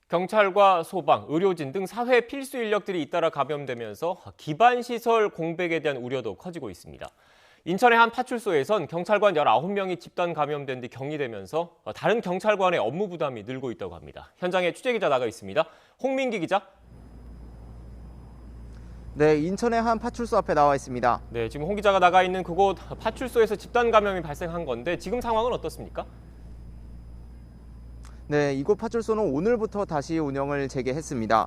경찰과 소방, 의료진 등 사회 필수 인력들이 잇따라 감염되면서 기반 시설 공백에 대한 우려도 커지고 있습니다. 인천의 한 파출소에선 경찰관 19명이 집단 감염된 뒤 격리되면서 다른 경찰관의 업무 부담이 늘고 있다고 합니다. 현장에 취재기자 나가 있습니다. 홍민기 기자. 네, 인천의 한 파출소 앞에 나와 있습니다. 네, 지금 홍 기자가 나가 있는 그곳 파출소에서 집단 감염이 발생한 건데 지금 상황은 어떻습니까? 네, 이곳 파출소는 오늘부터 다시 운영을 재개했습니다.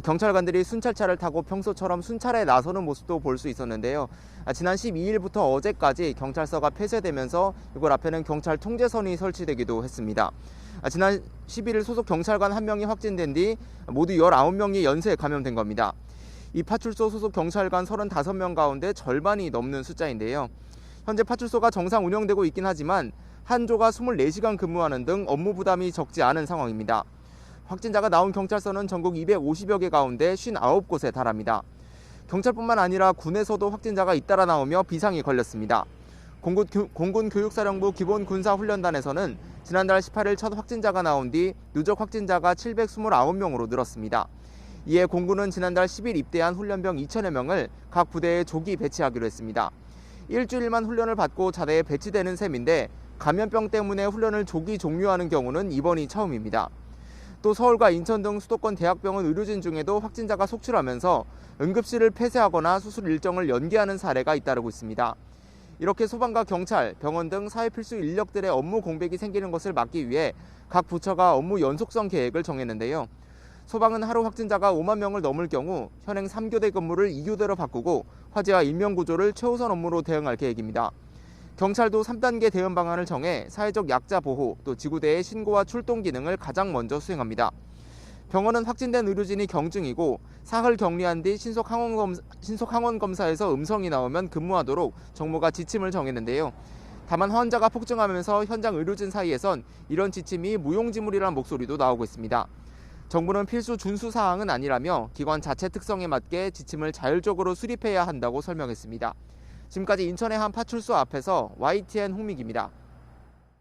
경찰관들이 순찰차를 타고 평소처럼 순찰에 나서는 모습도 볼 수 있었는데요. 지난 12일부터 어제까지 경찰서가 폐쇄되면서 이곳 앞에는 경찰 통제선이 설치되기도 했습니다. 지난 11일 소속 경찰관 1명이 확진된 뒤 모두 19명이 연쇄 감염된 겁니다. 이 파출소 소속 경찰관 35명 가운데 절반이 넘는 숫자인데요. 현재 파출소가 정상 운영되고 있긴 하지만 한 조가 24시간 근무하는 등 업무 부담이 적지 않은 상황입니다. 확진자가 나온 경찰서는 전국 250여 개 가운데 59곳에 달합니다. 경찰뿐만 아니라 군에서도 확진자가 잇따라 나오며 비상이 걸렸습니다. 공군교육사령부 기본군사훈련단에서는 지난달 18일 첫 확진자가 나온 뒤 누적 확진자가 729명으로 늘었습니다. 이에 공군은 지난달 10일 입대한 훈련병 2천여 명을 각 부대에 조기 배치하기로 했습니다. 일주일만 훈련을 받고 자대에 배치되는 셈인데 감염병 때문에 훈련을 조기 종료하는 경우는 이번이 처음입니다. 또 서울과 인천 등 수도권 대학병원 의료진 중에도 확진자가 속출하면서 응급실을 폐쇄하거나 수술 일정을 연기하는 사례가 잇따르고 있습니다. 이렇게 소방과 경찰, 병원 등 사회 필수 인력들의 업무 공백이 생기는 것을 막기 위해 각 부처가 업무 연속성 계획을 정했는데요. 소방은 하루 확진자가 5만 명을 넘을 경우 현행 3교대 근무를 2교대로 바꾸고 화재와 인명구조를 최우선 업무로 대응할 계획입니다. 경찰도 3단계 대응 방안을 정해 사회적 약자 보호, 또 지구대의 신고와 출동 기능을 가장 먼저 수행합니다. 병원은 확진된 의료진이 경증이고 사흘 격리한 뒤 신속 항원 검사에서 음성이 나오면 근무하도록 정부가 지침을 정했는데요. 다만 환자가 폭증하면서 현장 의료진 사이에선 이런 지침이 무용지물이라는 목소리도 나오고 있습니다. 정부는 필수 준수 사항은 아니라며 기관 자체 특성에 맞게 지침을 자율적으로 수립해야 한다고 설명했습니다. 지금까지 인천의 한 파출소 앞에서 YTN 홍민기입니다.